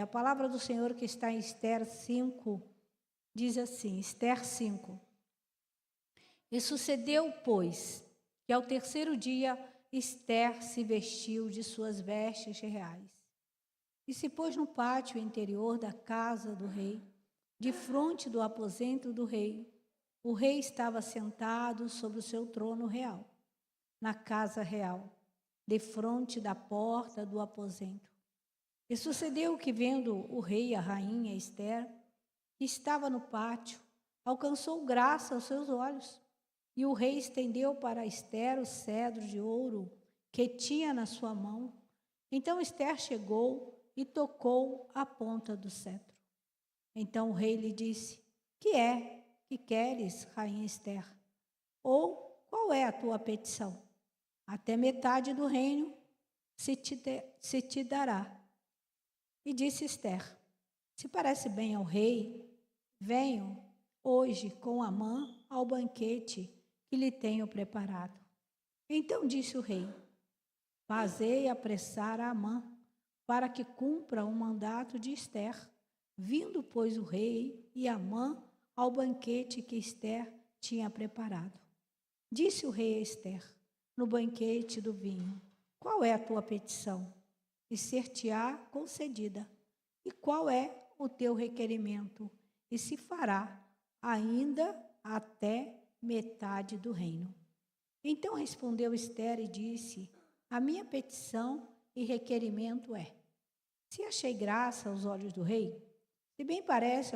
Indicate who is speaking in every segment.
Speaker 1: a palavra do Senhor que está em Esther 5, diz assim, Esther 5. E sucedeu, pois, que ao terceiro dia Esther se vestiu de suas vestes reais e se pôs no pátio interior da casa do rei, defronte do aposento do rei. O rei estava sentado sobre o seu trono real, na casa real, defronte da porta do aposento. E sucedeu que, vendo o rei e a rainha Esther, que estava no pátio, alcançou graça aos seus olhos. E o rei estendeu para Esther o cedro de ouro que tinha na sua mão. Então Esther chegou e tocou a ponta do cetro. Então o rei lhe disse: que é que queres, rainha Esther? Ou qual é a tua petição? Até metade do reino se te dará. E disse Esther: se parece bem ao rei, venho hoje com Amã ao banquete que lhe tenho preparado. Então disse o rei: fazei apressar a Amã, para que cumpra o mandato de Esther. Vindo, pois, o rei e Amã ao banquete que Esther tinha preparado. Disse o rei a Esther, no banquete do vinho: qual é a tua petição? E ser-te-á concedida. E qual é o teu requerimento? E se fará ainda até metade do reino. Então respondeu Esther e disse: a minha petição e requerimento é: se achei graça aos olhos do rei, se bem parece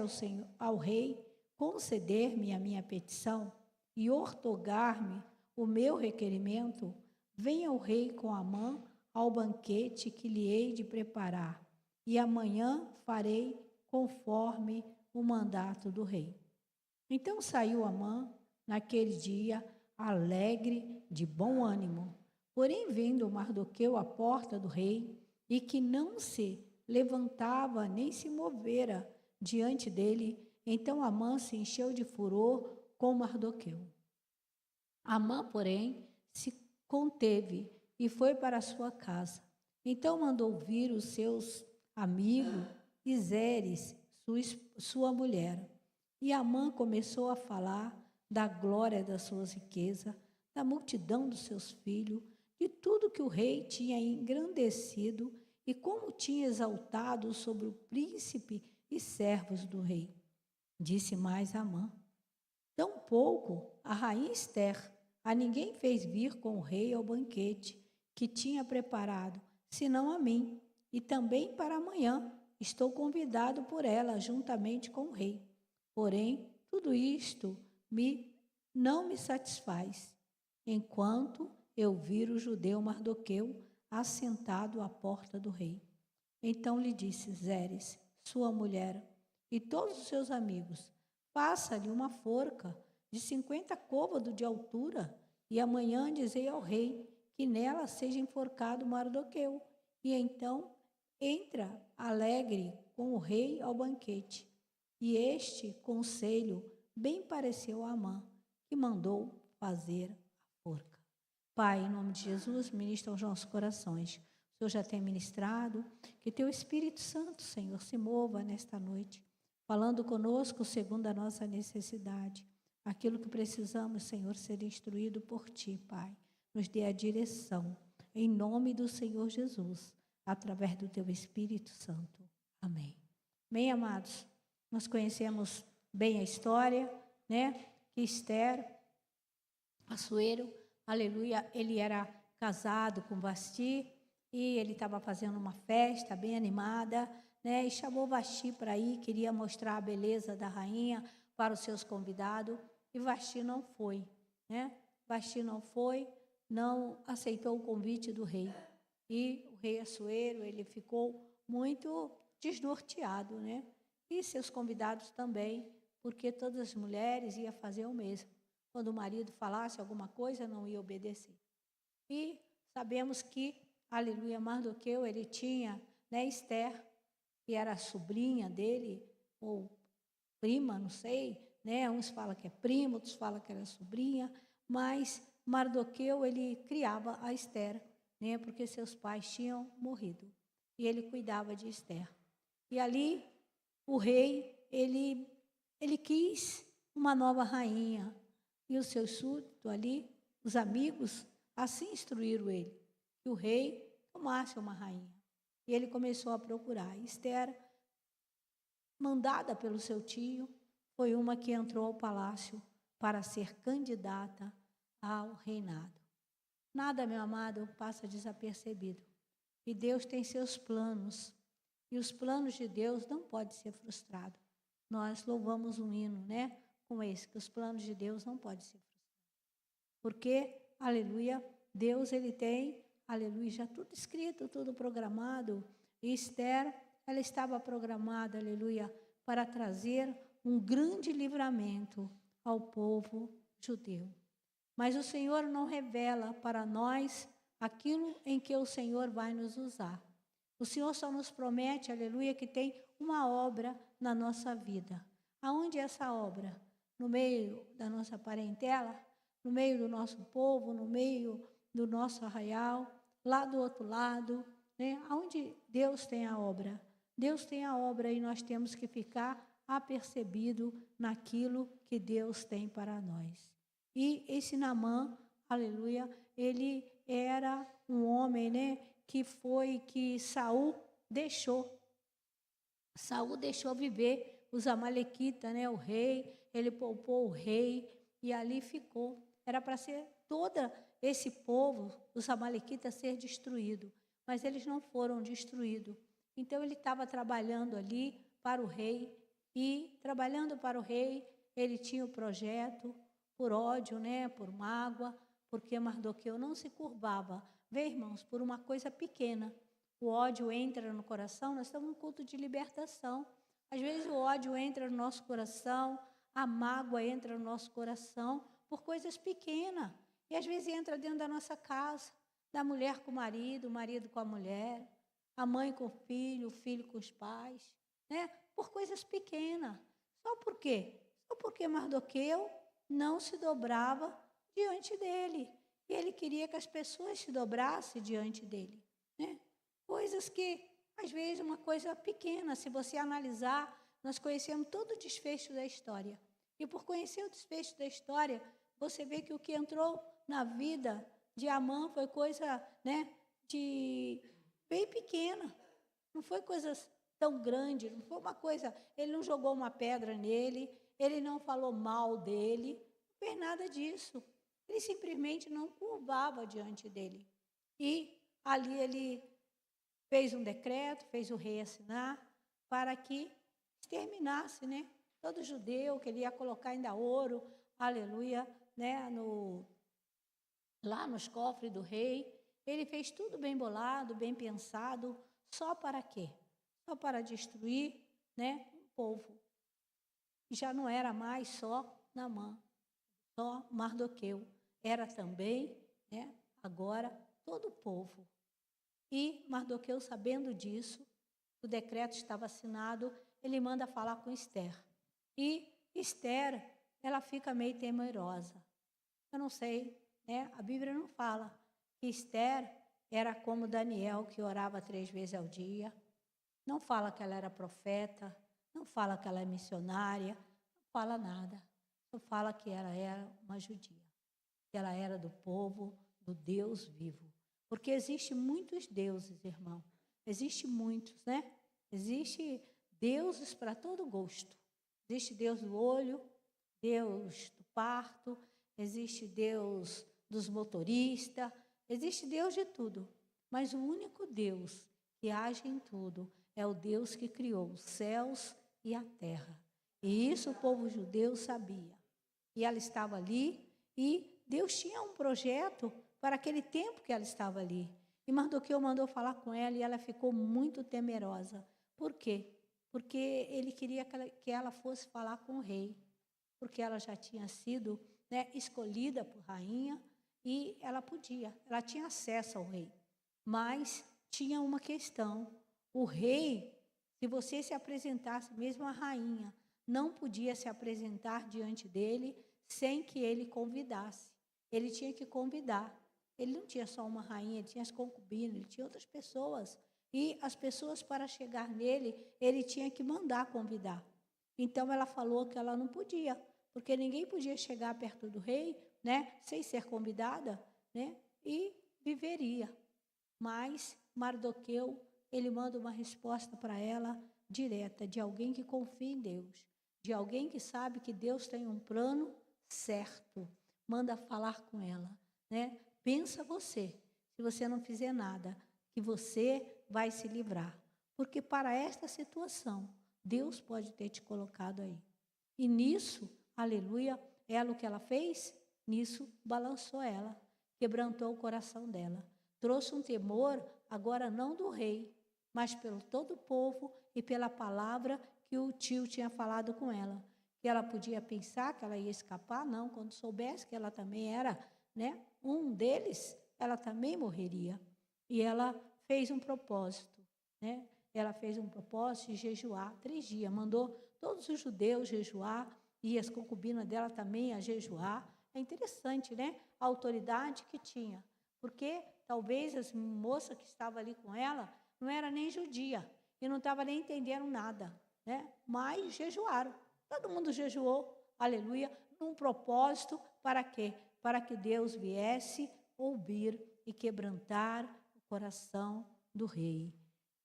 Speaker 1: ao rei conceder-me a minha petição e ortogar-me o meu requerimento, venha o rei com Amã ao banquete que lhe hei de preparar, e amanhã farei conforme o mandato do rei. Então saiu Amã naquele dia alegre, de bom ânimo. Porém, vendo Mardoqueu à porta do rei, e que não se levantava nem se movera diante dele, então Amã se encheu de furor com Mardoqueu. Amã, porém, se conteve e foi para a sua casa. Então mandou vir os seus amigos e Zeres, sua mulher. E Amã começou a falar da glória das suas riquezas, da multidão dos seus filhos, de tudo que o rei tinha engrandecido e como tinha exaltado sobre o príncipe e servos do rei. Disse mais Amã: tampouco a rainha Esther a ninguém fez vir com o rei ao banquete que tinha preparado, senão a mim, e também para amanhã estou convidado por ela juntamente com o rei. Porém, tudo isto não me satisfaz, enquanto eu vir o judeu Mardoqueu assentado à porta do rei. Então lhe disse Zeres, sua mulher, e todos os seus amigos: faça-lhe uma forca de 50 côvados de altura, e amanhã dizei ao rei que nela seja enforcado Mardoqueu, e então entra alegre com o rei ao banquete. E este conselho bem pareceu a Amã, que mandou fazer a forca. Pai, em nome de Jesus, ministra aos nossos corações. O Senhor já tem ministrado, que teu Espírito Santo, Senhor, se mova nesta noite, falando conosco segundo a nossa necessidade. Aquilo que precisamos, Senhor, ser instruído por Ti, Pai. Nos dê a direção, em nome do Senhor Jesus, através do Teu Espírito Santo. Amém. Bem, amados, nós conhecemos bem a história, né? Que Esther, Assuero, aleluia, ele era casado com Vasti e ele estava fazendo uma festa bem animada, né? E chamou Vasti para ir, queria mostrar a beleza da rainha para os seus convidados, e Vasti não foi, né? Vasti não foi, não aceitou o convite do rei. E o rei Assuero, ele ficou muito desnorteado, né? E seus convidados também, porque todas as mulheres iam fazer o mesmo. Quando o marido falasse alguma coisa, não ia obedecer. E sabemos que, aleluia, Mardoqueu, ele tinha, né, Esther, que era a sobrinha dele, ou prima, não sei, né? Uns falam que é prima, outros falam que era sobrinha, mas Mardoqueu, ele criava a Esther, né? Porque seus pais tinham morrido, e ele cuidava de Esther. E ali o rei, ele quis uma nova rainha. E os seus súditos ali, os amigos, assim instruíram ele, que o rei tomasse uma rainha. E ele começou a procurar. Esther, mandada pelo seu tio, foi uma que entrou ao palácio para ser candidata ao reinado. Nada, meu amado, passa desapercebido. E Deus tem seus planos. E os planos de Deus não podem ser frustrados. Nós louvamos um hino, né? Como esse, que os planos de Deus não podem ser frustrados. Porque, aleluia, Deus, ele tem, aleluia, já tudo escrito, tudo programado. E Esther, ela estava programada, aleluia, para trazer um grande livramento ao povo judeu. Mas o Senhor não revela para nós aquilo em que o Senhor vai nos usar. O Senhor só nos promete, aleluia, que tem uma obra na nossa vida. Aonde é essa obra? No meio da nossa parentela, no meio do nosso povo, no meio do nosso arraial, lá do outro lado, né? Aonde Deus tem a obra? Deus tem a obra e nós temos que ficar apercebido naquilo que Deus tem para nós. E esse Naamã, aleluia, ele era um homem, né, que Saul deixou. Saul deixou viver os amalequitas, né, o rei, ele poupou o rei e ali ficou. Era para ser todo esse povo, os amalequitas, ser destruído, mas eles não foram destruídos. Então ele estava trabalhando ali para o rei e trabalhando para o rei, ele tinha o projeto por ódio, né, por mágoa, porque Mardoqueu não se curvava. Vê, irmãos, por uma coisa pequena. O ódio entra no coração, nós estamos num culto de libertação. Às vezes o ódio entra no nosso coração, a mágoa entra no nosso coração por coisas pequenas. E às vezes entra dentro da nossa casa, da mulher com o marido com a mulher, a mãe com o filho com os pais, né? Por coisas pequenas. Só por quê? Só porque Mardoqueu não se dobrava diante dele. E ele queria que as pessoas se dobrassem diante dele, né? Coisas que, às vezes, uma coisa pequena, se você analisar, nós conhecemos todo o desfecho da história. E por conhecer o desfecho da história, você vê que o que entrou na vida de Amã foi coisa, né, de bem pequena. Não foi coisas tão grande, não foi uma coisa, ele não jogou uma pedra nele, ele não falou mal dele, não fez nada disso. Ele simplesmente não curvava diante dele. E ali ele fez um decreto, fez o rei assinar, para que exterminasse, né, todo judeu, que ele ia colocar ainda ouro, aleluia, né, lá nos cofres do rei. Ele fez tudo bem bolado, bem pensado, só para quê? Só para destruir, né, o povo. E já não era mais só Naamã, só Mardoqueu. Era também, né, agora, todo o povo. E Mardoqueu, sabendo disso, o decreto estava assinado, ele manda falar com Esther. E Esther, ela fica meio temerosa. Eu não sei, né, a Bíblia não fala que Esther era como Daniel, que orava 3 vezes ao dia. Não fala que ela era profeta, não fala que ela é missionária, não fala nada. Só fala que ela era uma judia, que ela era do povo do Deus vivo. Porque existem muitos deuses, irmão. Existem muitos, né? Existem deuses para todo gosto. Existe Deus do olho, Deus do parto, existe Deus dos motoristas, existe Deus de tudo. Mas o único Deus que age em tudo é o Deus que criou os céus e a terra. E isso o povo judeu sabia. E ela estava ali e Deus tinha um projeto para aquele tempo que ela estava ali. E Mardoqueu mandou falar com ela e ela ficou muito temerosa. Por quê? Porque ele queria que ela fosse falar com o rei. Porque ela já tinha sido, né, escolhida por rainha e ela tinha acesso ao rei. Mas tinha uma questão. O rei, se você se apresentasse, mesmo a rainha, não podia se apresentar diante dele sem que ele convidasse. Ele tinha que convidar. Ele não tinha só uma rainha, ele tinha as concubinas, ele tinha outras pessoas. e as pessoas, para chegar nele, ele tinha que mandar convidar. Então, ela falou que ela não podia, porque ninguém podia chegar perto do rei, né, sem ser convidada, né, e viveria. Mas Mardoqueu, ele manda uma resposta para ela direta, de alguém que confia em Deus, de alguém que sabe que Deus tem um plano certo. Manda falar com ela, né? Pensa você, se você não fizer nada, que você vai se livrar. Porque para esta situação, Deus pode ter te colocado aí. E nisso, aleluia, ela o que ela fez? Nisso balançou ela, quebrantou o coração dela. Trouxe um temor, agora não do rei, mas pelo todo o povo e pela palavra que o tio tinha falado com ela. Que ela podia pensar que ela ia escapar, não, quando soubesse que ela também era, né, um deles, ela também morreria. E ela fez um propósito, né? Ela fez um propósito de jejuar 3 dias, mandou todos os judeus jejuar, e as concubinas dela também a jejuar. É interessante, né? A autoridade que tinha, porque talvez as moças que estavam ali com ela não era nem judia e não estava nem entendendo nada, né? Mas jejuaram. Todo mundo jejuou, aleluia, num propósito para quê? Para que Deus viesse ouvir e quebrantar o coração do rei.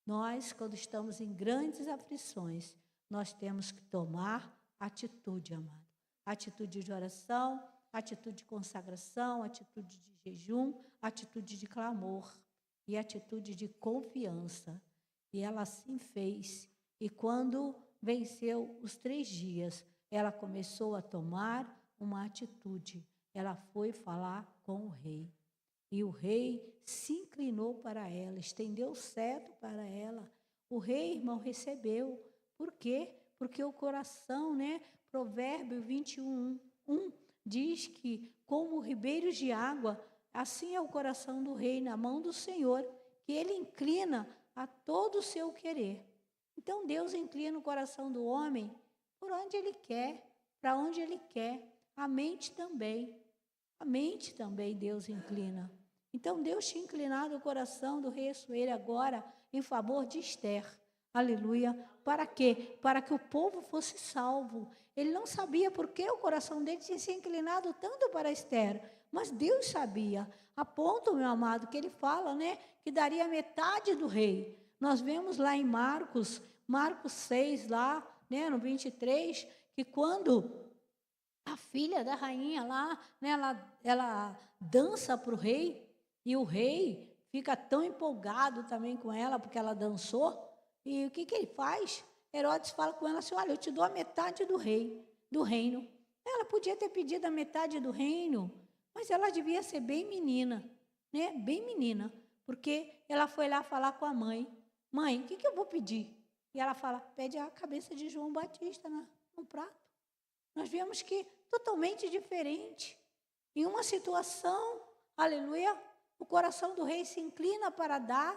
Speaker 1: Nós, quando estamos em grandes aflições, nós temos que tomar atitude, amado. Atitude de oração, atitude de consagração, atitude de jejum, atitude de clamor e atitude de confiança. E ela assim fez. E quando venceu os 3 dias, ela começou a tomar uma atitude. Ela foi falar com o rei. E o rei se inclinou para ela, estendeu o cetro para ela. O rei, irmão, recebeu. Por quê? Porque o coração, né? Provérbio 21:1 diz que, como ribeiros de água, assim é o coração do rei na mão do Senhor, que ele inclina a todo o seu querer. Então, Deus inclina o coração do homem por onde ele quer, para onde ele quer. A mente também. A mente também Deus inclina. Então, Deus tinha inclinado o coração do rei Assuero agora em favor de Esther. Aleluia. Para quê? Para que o povo fosse salvo. Ele não sabia por que o coração dele tinha se inclinado tanto para Esther, mas Deus sabia. A ponto, meu amado, que ele fala, né, que daria metade do rei. Nós vemos lá em Marcos 6, lá, né, no 23, que quando a filha da rainha lá, né, ela dança para o rei, e o rei fica tão empolgado também com ela, porque ela dançou. E o que ele faz? Herodes fala com ela assim: olha, eu te dou a metade do reino. Ela podia ter pedido a metade do reino, mas ela devia ser bem menina, né? Bem menina, porque ela foi lá falar com a mãe: mãe, o que eu vou pedir? E ela fala: pede a cabeça de João Batista no prato. Nós vemos que totalmente diferente. Em uma situação, aleluia, o coração do rei se inclina para dar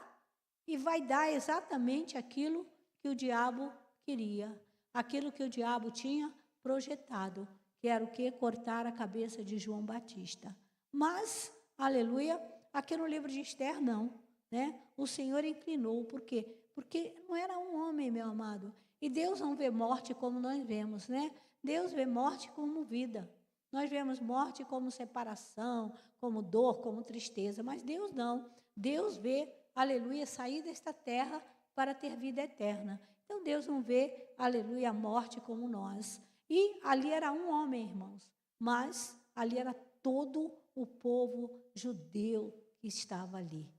Speaker 1: e vai dar exatamente aquilo que o diabo queria, aquilo que o diabo tinha projetado, que era o quê? Cortar a cabeça de João Batista. Mas, aleluia, aqui no livro de Esther não, né? O Senhor inclinou, por quê? Porque não era um homem, meu amado. E Deus não vê morte como nós vemos, né? Deus vê morte como vida. Nós vemos morte como separação, como dor, como tristeza, mas Deus não. Deus vê, aleluia, sair desta terra para ter vida eterna. Então Deus não vê, aleluia, a morte como nós. E ali era um homem, irmãos, mas ali era todo o povo judeu que estava ali.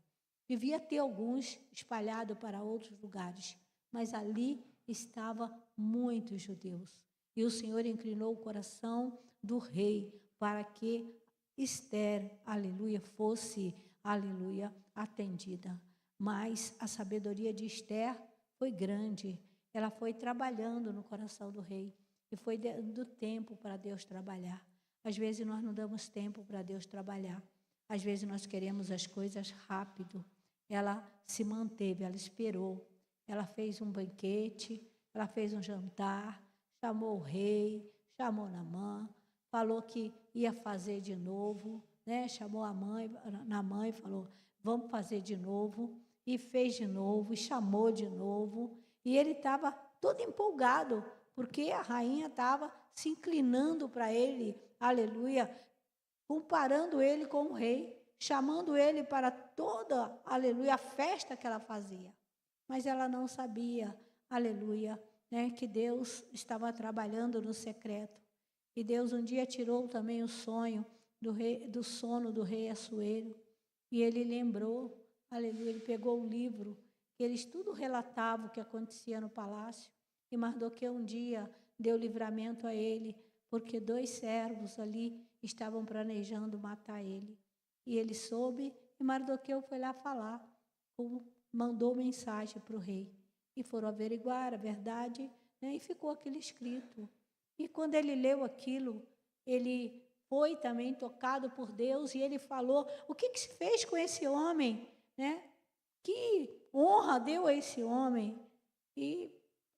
Speaker 1: Devia ter alguns espalhados para outros lugares, mas ali estava muitos judeus. E o Senhor inclinou o coração do rei para que Esther, aleluia, fosse, aleluia, atendida. Mas a sabedoria de Esther foi grande. Ela foi trabalhando no coração do rei e foi dando tempo para Deus trabalhar. Às vezes nós não damos tempo para Deus trabalhar. Às vezes nós queremos as coisas rápido. Ela se manteve, ela esperou. Ela fez um banquete, ela fez um jantar, chamou o rei, chamou Naamã, falou que ia fazer de novo, né? Chamou a mãe, Naamã e falou: vamos fazer de novo. e fez de novo, e chamou de novo. E ele estava todo empolgado, porque a rainha estava se inclinando para ele, aleluia, comparando ele com o rei, chamando ele para toda, aleluia, a festa que ela fazia. Mas ela não sabia, aleluia, né, que Deus estava trabalhando no secreto. E Deus um dia tirou também o sonho do sono do rei Assuero. E ele lembrou, aleluia, ele pegou o livro, que eles tudo relatavam o que acontecia no palácio. E Mardoqueu um dia deu livramento a ele, porque 2 servos ali estavam planejando matar ele. E ele soube, e Mardoqueu foi lá falar, mandou mensagem para o rei. E foram averiguar a verdade, né, e ficou aquilo escrito. E quando ele leu aquilo, ele foi também tocado por Deus e ele falou: o que se fez com esse homem? Né? Que honra deu a esse homem? E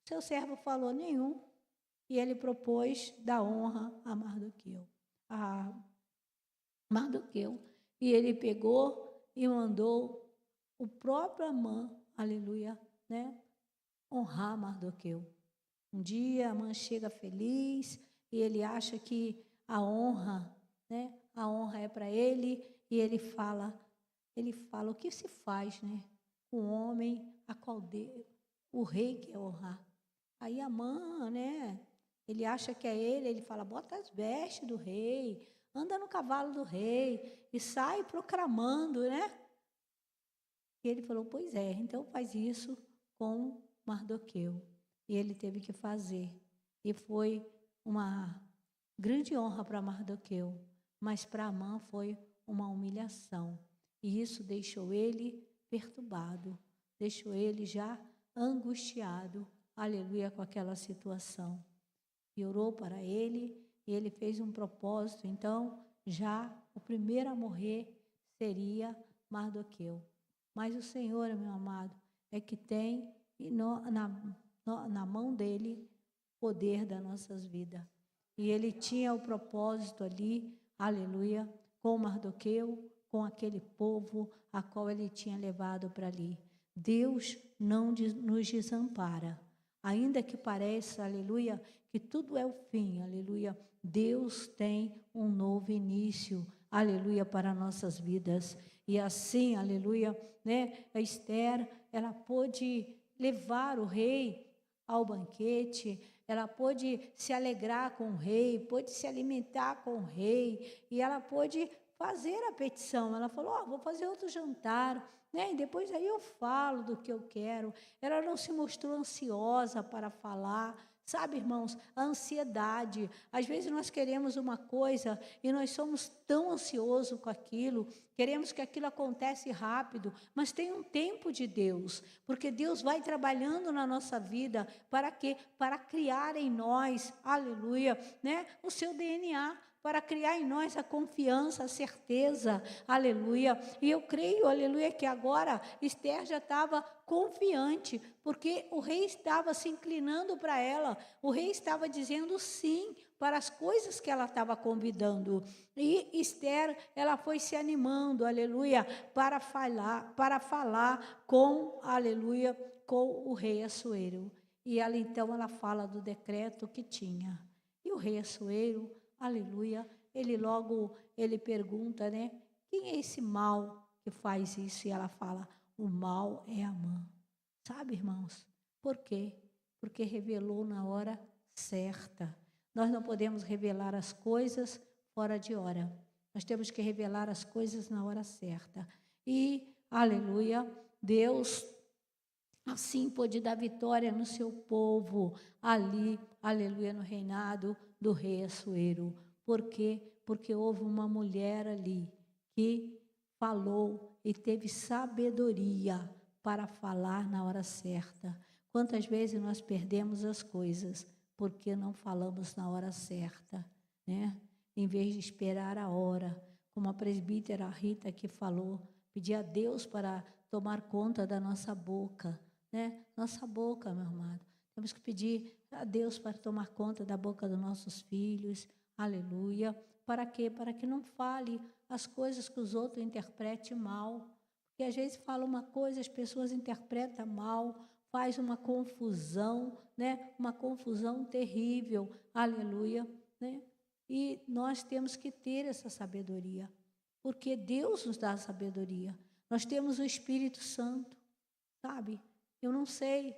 Speaker 1: seu servo falou: nenhum. E ele propôs dar honra a Mardoqueu. E ele pegou e mandou o próprio Amã, aleluia, né, honrar Mardoqueu. Um dia Amã chega feliz e ele acha que a honra, né, a honra é para ele, e ele fala, o que se faz, né, com o homem a qual o rei quer honrar. Aí Amã, né, ele acha que é ele fala: bota as vestes do rei, anda no cavalo do rei e sai proclamando, né? E ele falou: pois é, então faz isso com Mardoqueu. E ele teve que fazer. E foi uma grande honra para Mardoqueu, mas para Amã foi uma humilhação. E isso deixou ele perturbado, deixou ele já angustiado, aleluia, com aquela situação. E orou para ele, e ele fez um propósito. Então, já o primeiro a morrer seria Mardoqueu. Mas o Senhor, meu amado, é que tem na mão dele o poder das nossas vidas. E ele tinha o propósito ali, aleluia, com Mardoqueu, com aquele povo a qual ele tinha levado para ali. Deus não nos desampara. Ainda que pareça, aleluia, que tudo é o fim, aleluia, Deus tem um novo início, aleluia, para nossas vidas. E assim, aleluia, né, a Esther, ela pôde levar o rei ao banquete, ela pôde se alegrar com o rei, pôde se alimentar com o rei, e ela pôde fazer a petição. Ela falou: vou fazer outro jantar, né? E depois aí eu falo do que eu quero. Ela não se mostrou ansiosa para falar. Sabe, irmãos, a ansiedade. Às vezes nós queremos uma coisa e nós somos tão ansiosos com aquilo, queremos que aquilo acontece rápido, mas tem um tempo de Deus, porque Deus vai trabalhando na nossa vida para quê? Para criar em nós, aleluia, né, o seu DNA, para criar em nós a confiança, a certeza, aleluia. E eu creio, aleluia, que agora Esther já estava confiante, porque o rei estava se inclinando para ela, o rei estava dizendo sim para as coisas que ela estava convidando. E Esther, ela foi se animando, aleluia, para falar com, aleluia, com o rei Assuero. E ela então, ela fala do decreto que tinha. E o rei Assuero, aleluia, ele pergunta, né, quem é esse mal que faz isso? E ela fala: o mal é Amã. Sabe, irmãos, por quê? Porque revelou na hora certa. Nós não podemos revelar as coisas fora de hora. Nós temos que revelar as coisas na hora certa. E, aleluia, Deus assim pôde dar vitória no seu povo, ali, aleluia, no reinado do rei Assuero. Por quê? Porque houve uma mulher ali que falou e teve sabedoria para falar na hora certa. Quantas vezes nós perdemos as coisas porque não falamos na hora certa, né? Em vez de esperar a hora, como a presbítera Rita que falou, pedir a Deus para tomar conta da nossa boca, né? Nossa boca, meu amado. Temos que pedir a Deus para tomar conta da boca dos nossos filhos, aleluia. Para quê? Para que não fale as coisas que os outros interpretem mal. que às vezes fala uma coisa, as pessoas interpretam mal, faz uma confusão, né? Uma confusão terrível, aleluia, né? E nós temos que ter essa sabedoria, porque Deus nos dá a sabedoria. Nós temos o Espírito Santo, sabe? Eu não sei,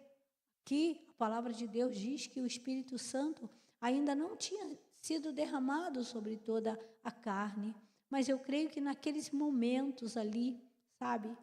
Speaker 1: que a palavra de Deus diz que o Espírito Santo ainda não tinha sido derramado sobre toda a carne, mas eu creio que naqueles momentos ali, sabe,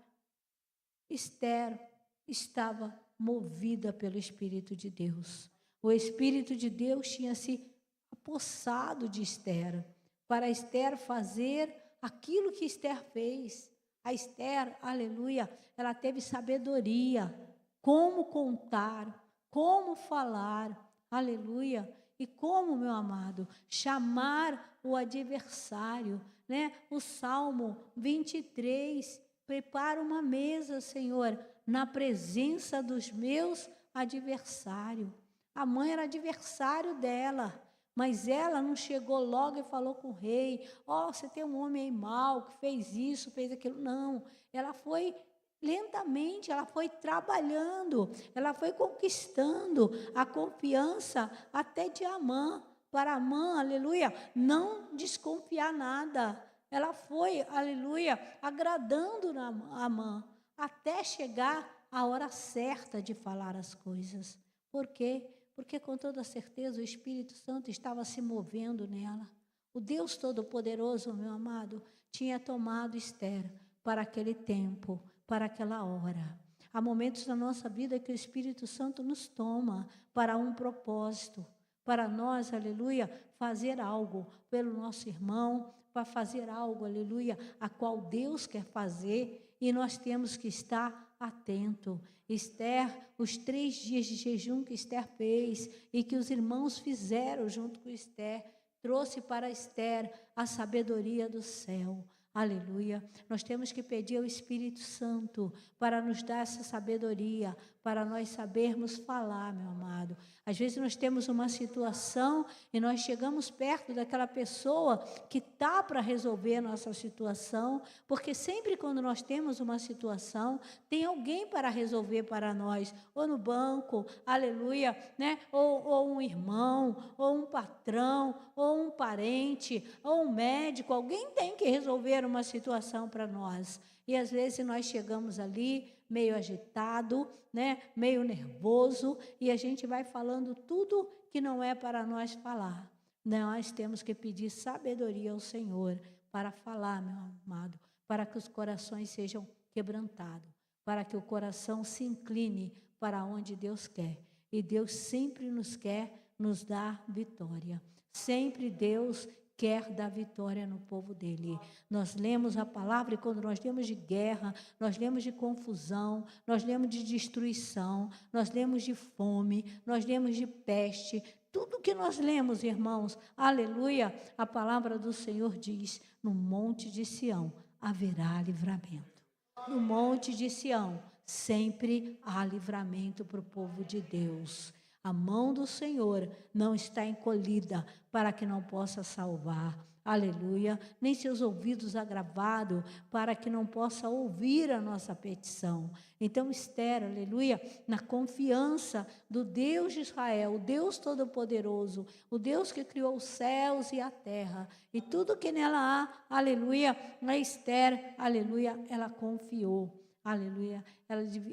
Speaker 1: Esther estava movida pelo Espírito de Deus. O Espírito de Deus tinha se apossado de Esther, para Esther fazer aquilo que Esther fez. A Esther, aleluia, ela teve sabedoria, como contar, como falar, aleluia, e como, meu amado, chamar o adversário, né? O Salmo 23, prepara uma mesa, Senhor, na presença dos meus adversários. A mãe era adversário dela, mas ela não chegou logo e falou com o rei, você tem um homem aí mau que fez isso, fez aquilo. Não, ela foi lentamente, ela foi trabalhando, ela foi conquistando a confiança até de Amã, para Amã, aleluia, não desconfiar nada. Ela foi, aleluia, agradando Amã, até chegar a hora certa de falar as coisas. Por quê? Porque com toda certeza o Espírito Santo estava se movendo nela. O Deus Todo-Poderoso, meu amado, tinha tomado Esther para aquele tempo, para aquela hora. Há momentos na nossa vida que o Espírito Santo nos toma para um propósito, para nós, aleluia, fazer algo pelo nosso irmão, para fazer algo, aleluia, a qual Deus quer fazer, e nós temos que estar atento. Esther, os 3 dias de jejum que Esther fez e que os irmãos fizeram junto com Esther, trouxe para Esther a sabedoria do céu. Aleluia. Nós temos que pedir ao Espírito Santo para nos dar essa sabedoria, para nós sabermos falar, meu amado. Às vezes nós temos uma situação e nós chegamos perto daquela pessoa que está para resolver a nossa situação, porque sempre quando nós temos uma situação, tem alguém para resolver para nós, ou no banco, aleluia, né? Ou um irmão, ou um patrão, ou um parente, ou um médico, alguém tem que resolver uma situação para nós. E às vezes nós chegamos ali meio agitado, né, meio nervoso, e a gente vai falando tudo que não é para nós falar. Nós temos que pedir sabedoria ao Senhor para falar, meu amado, para que os corações sejam quebrantados, para que o coração se incline para onde Deus quer. E Deus sempre nos quer nos dar vitória. Sempre Deus quer dar vitória no povo dele. Nós lemos a palavra e quando nós lemos de guerra, nós lemos de confusão, nós lemos de destruição, nós lemos de fome, nós lemos de peste. Tudo que nós lemos, irmãos, aleluia, a palavra do Senhor diz, no monte de Sião haverá livramento. No monte de Sião sempre há livramento para o povo de Deus. A mão do Senhor não está encolhida para que não possa salvar. Aleluia. Nem seus ouvidos agravados para que não possa ouvir a nossa petição. Então, Esther, aleluia, na confiança do Deus de Israel, o Deus Todo-Poderoso, o Deus que criou os céus e a terra, e tudo que nela há, aleluia, na Esther, aleluia, ela confiou. Aleluia,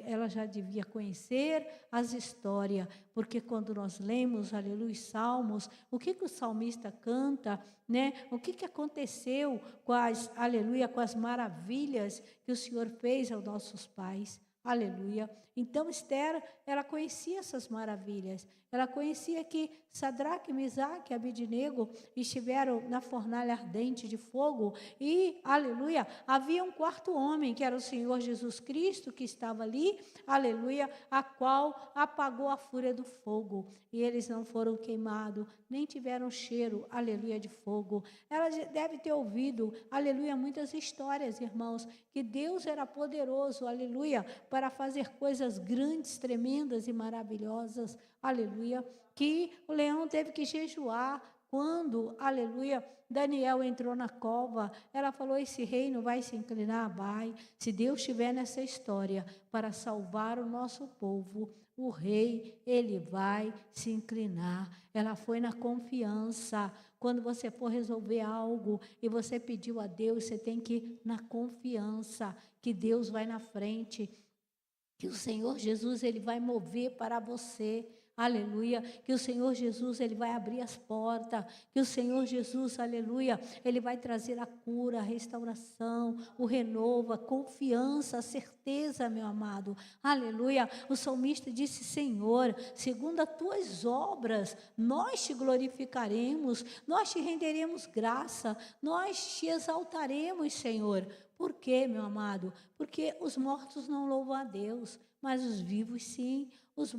Speaker 1: ela já devia conhecer as histórias, porque quando nós lemos, aleluia, salmos, o que o salmista canta, né? O que aconteceu com aleluia, com as maravilhas que o Senhor fez aos nossos pais, aleluia. Então Esther, ela conhecia essas maravilhas, ela conhecia que Sadraque, Mesaque e Abednego estiveram na fornalha ardente de fogo e, aleluia, havia um quarto homem, que era o Senhor Jesus Cristo, que estava ali, aleluia, a qual apagou a fúria do fogo, e eles não foram queimados, nem tiveram cheiro, aleluia, de fogo. Ela deve ter ouvido, aleluia, muitas histórias, irmãos, que Deus era poderoso, aleluia, para fazer coisas grandes, tremendas e maravilhosas, aleluia, que o leão teve que jejuar quando, aleluia, Daniel entrou na cova, ela falou, esse reino vai se inclinar? Vai. Se Deus estiver nessa história para salvar o nosso povo, o rei, ele vai se inclinar. Ela foi na confiança. Quando você for resolver algo e você pediu a Deus, você tem que ir na confiança que Deus vai na frente, que o Senhor Jesus, ele vai mover para você. Aleluia, que o Senhor Jesus, ele vai abrir as portas, que o Senhor Jesus, aleluia, ele vai trazer a cura, a restauração, o renovo, a confiança, a certeza, meu amado, aleluia. O salmista disse, Senhor, segundo as tuas obras, nós te glorificaremos, nós te renderemos graça, nós te exaltaremos, Senhor. Por quê, meu amado? Porque os mortos não louvam a Deus, mas os vivos sim. Os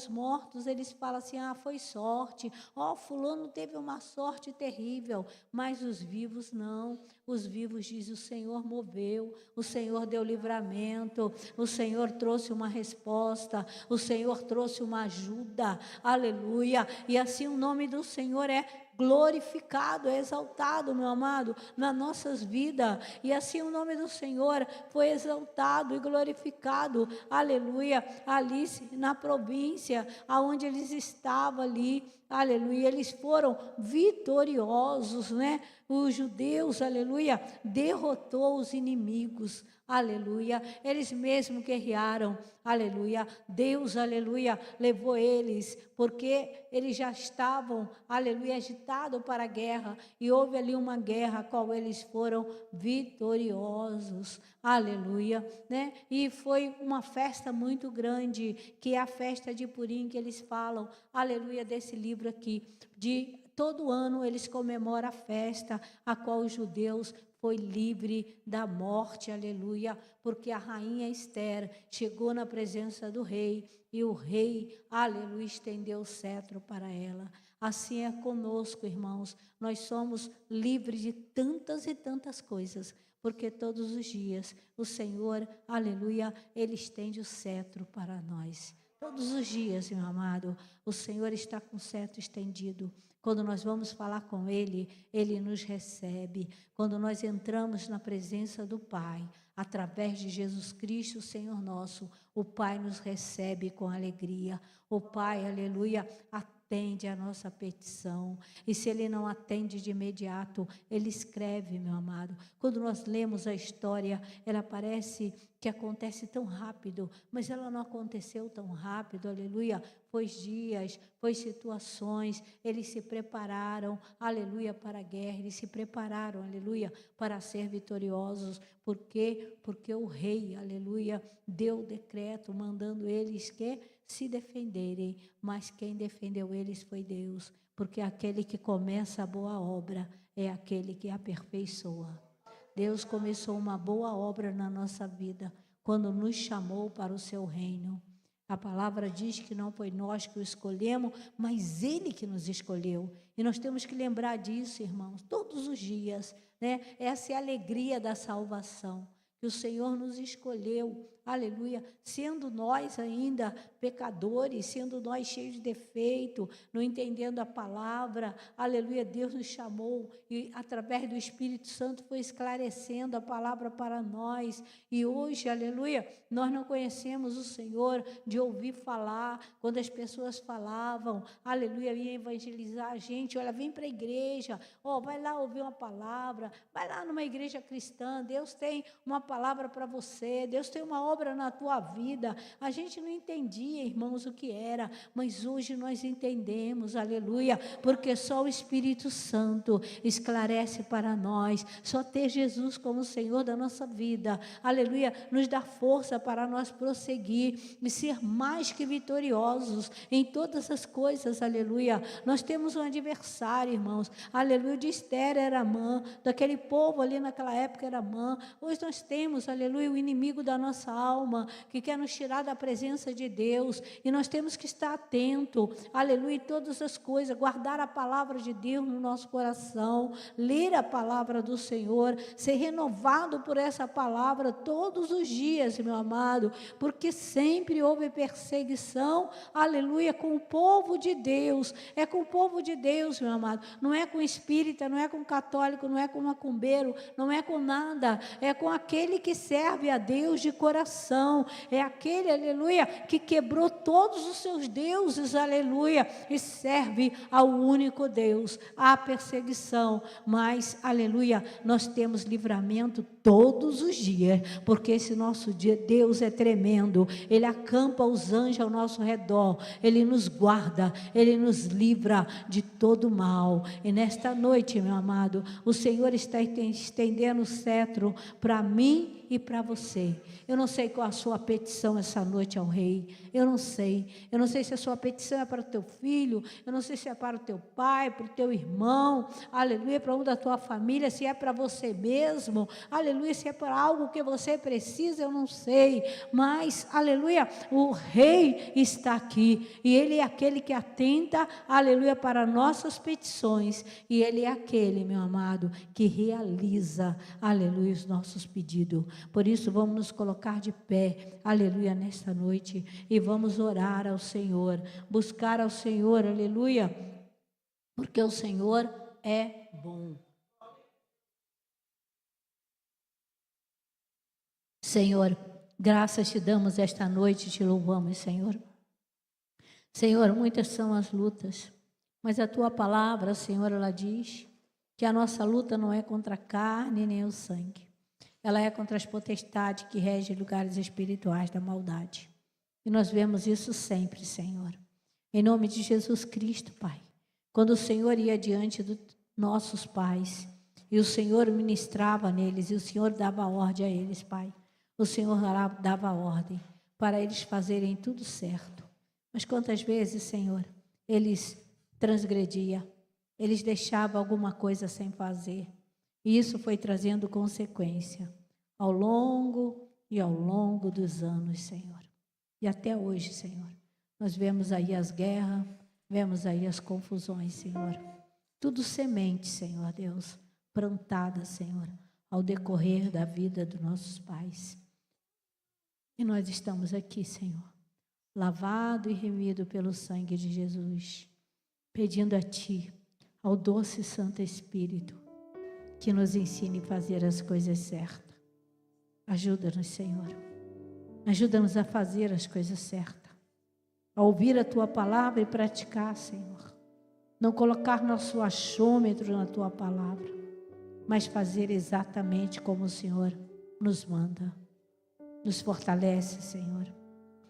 Speaker 1: mortos, eles falam assim, foi sorte, fulano teve uma sorte terrível, mas os vivos não. Os vivos, diz, o Senhor moveu, o Senhor deu livramento, o Senhor trouxe uma resposta, o Senhor trouxe uma ajuda, aleluia, e assim o nome do Senhor é glorificado, é exaltado, meu amado, nas nossas vidas, e assim o nome do Senhor foi exaltado e glorificado, aleluia, ali na província, aonde eles estavam ali, aleluia, eles foram vitoriosos, né? Os judeus, aleluia, derrotou os inimigos, aleluia, eles mesmos guerrearam, aleluia, Deus, aleluia, levou eles, porque eles já estavam, aleluia, agitados para a guerra, e houve ali uma guerra, a qual eles foram vitoriosos, aleluia, né? E foi uma festa muito grande, que é a festa de Purim, que eles falam, aleluia, desse livro aqui, de todo ano eles comemoram a festa, a qual os judeus foi livre da morte, aleluia, porque a rainha Esther chegou na presença do rei, e o rei, aleluia, estendeu o cetro para ela. Assim é conosco, irmãos, nós somos livres de tantas e tantas coisas, porque todos os dias o Senhor, aleluia, Ele estende o cetro para nós. Todos os dias, meu amado, o Senhor está com o cetro estendido. Quando nós vamos falar com Ele, Ele nos recebe. Quando nós entramos na presença do Pai, através de Jesus Cristo, Senhor nosso, o Pai nos recebe com alegria. O Pai, aleluia, atende a nossa petição. E se Ele não atende de imediato, Ele escreve, meu amado. Quando nós lemos a história, ela parece que acontece tão rápido, mas ela não aconteceu tão rápido, aleluia. Foi dias, foi situações, eles se prepararam, aleluia, para a guerra, eles se prepararam, aleluia, para ser vitoriosos. Por quê? Porque o rei, aleluia, deu o decreto, mandando eles que se defenderem, mas quem defendeu eles foi Deus, porque aquele que começa a boa obra é aquele que aperfeiçoa. Deus começou uma boa obra na nossa vida, quando nos chamou para o seu reino. A palavra diz que não foi nós que o escolhemos, mas Ele que nos escolheu. E nós temos que lembrar disso, irmãos, todos os dias, né? Essa é a alegria da salvação, que o Senhor nos escolheu, aleluia, sendo nós ainda pecadores, sendo nós cheios de defeito, não entendendo a palavra, aleluia, Deus nos chamou e através do Espírito Santo foi esclarecendo a palavra para nós, e hoje, aleluia, nós não conhecemos o Senhor de ouvir falar, quando as pessoas falavam, aleluia, ia evangelizar a gente, olha, vem para a igreja, vai lá ouvir uma palavra, vai lá numa igreja cristã, Deus tem uma palavra para você, Deus tem uma obra na tua vida. A gente não entendia, irmãos, o que era, mas hoje nós entendemos, aleluia, porque só o Espírito Santo esclarece para nós, só ter Jesus como Senhor da nossa vida, aleluia, nos dá força para nós prosseguir e ser mais que vitoriosos em todas as coisas, aleluia. Nós temos um adversário, irmãos, aleluia, de Esther era Amã, daquele povo ali naquela época era Amã. Hoje nós temos temos, aleluia, o inimigo da nossa alma, que quer nos tirar da presença de Deus, e nós temos que estar atento, aleluia, em todas as coisas, guardar a palavra de Deus no nosso coração, ler a palavra do Senhor, ser renovado por essa palavra todos os dias, meu amado, porque sempre houve perseguição, aleluia, com o povo de Deus, é com o povo de Deus, meu amado, não é com espírita, não é com católico, não é com macumbeiro, não é com nada, é com aquele que serve a Deus de coração, é aquele, aleluia, que quebrou todos os seus deuses, aleluia, e serve ao único Deus. Há perseguição, mas, aleluia, nós temos livramento todos os dias, porque esse nosso Deus é tremendo, Ele acampa os anjos ao nosso redor, Ele nos guarda, Ele nos livra de todo mal. E nesta noite, meu amado, o Senhor está estendendo o cetro para mim e para você. Eu não sei qual a sua petição essa noite ao Rei, eu não sei se a sua petição é para o teu filho, eu não sei se é para o teu pai, para o teu irmão, aleluia, para um da tua família, se é para você mesmo, aleluia, se é para algo que você precisa, eu não sei, mas, aleluia, o Rei está aqui, e Ele é aquele que atenta, aleluia, para nossas petições, e Ele é aquele, meu amado, que realiza, aleluia, os nossos pedidos. Por isso, vamos nos colocar de pé, aleluia, nesta noite, e vamos orar ao Senhor, buscar ao Senhor, aleluia, porque o Senhor é bom. Senhor, graças te damos esta noite, te louvamos, Senhor. Senhor, muitas são as lutas, mas a tua palavra, Senhor, ela diz que a nossa luta não é contra a carne nem o sangue. Ela é contra as potestades que regem lugares espirituais da maldade. E nós vemos isso sempre, Senhor. Em nome de Jesus Cristo, Pai. Quando o Senhor ia diante dos nossos pais, e o Senhor ministrava neles, e o Senhor dava ordem a eles, Pai. O Senhor dava ordem para eles fazerem tudo certo. Mas quantas vezes, Senhor, eles transgrediam, eles deixavam alguma coisa sem fazer. E isso foi trazendo consequência ao longo dos anos, Senhor. E até hoje, Senhor, nós vemos aí as guerras, vemos aí as confusões, Senhor. Tudo semente, Senhor Deus, plantada, Senhor, ao decorrer da vida dos nossos pais. E nós estamos aqui, Senhor, lavado e remido pelo sangue de Jesus, pedindo a Ti, ao doce Santo Espírito, que nos ensine a fazer as coisas certas. Ajuda-nos, Senhor. Ajuda-nos a fazer as coisas certas. A ouvir a Tua palavra e praticar, Senhor. Não colocar nosso achômetro na Tua palavra, mas fazer exatamente como o Senhor nos manda. Nos fortalece, Senhor.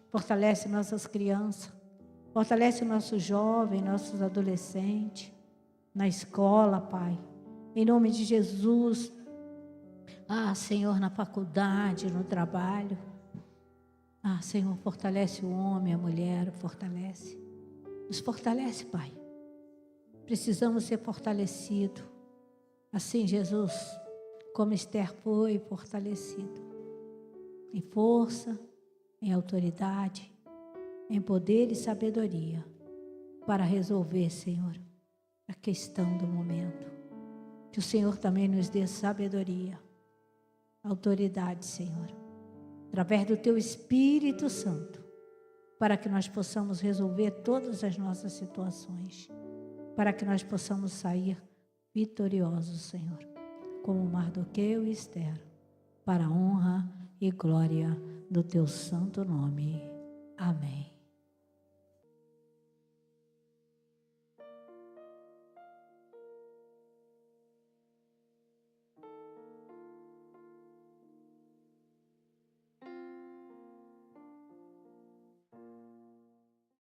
Speaker 1: Fortalece nossas crianças. Fortalece nossos jovens, nossos adolescentes. Na escola, Pai. Em nome de Jesus. Senhor, na faculdade, no trabalho. Senhor, fortalece o homem, a mulher, fortalece. Nos fortalece, Pai. Precisamos ser fortalecidos. Assim, Jesus, como Esther foi fortalecido. Em força, em autoridade, em poder e sabedoria. Para resolver, Senhor, a questão do momento. Que o Senhor também nos dê sabedoria, autoridade, Senhor, através do Teu Espírito Santo, para que nós possamos resolver todas as nossas situações, para que nós possamos sair vitoriosos, Senhor, como Mardoqueu e Esther, para a honra e glória do Teu santo nome. Amém.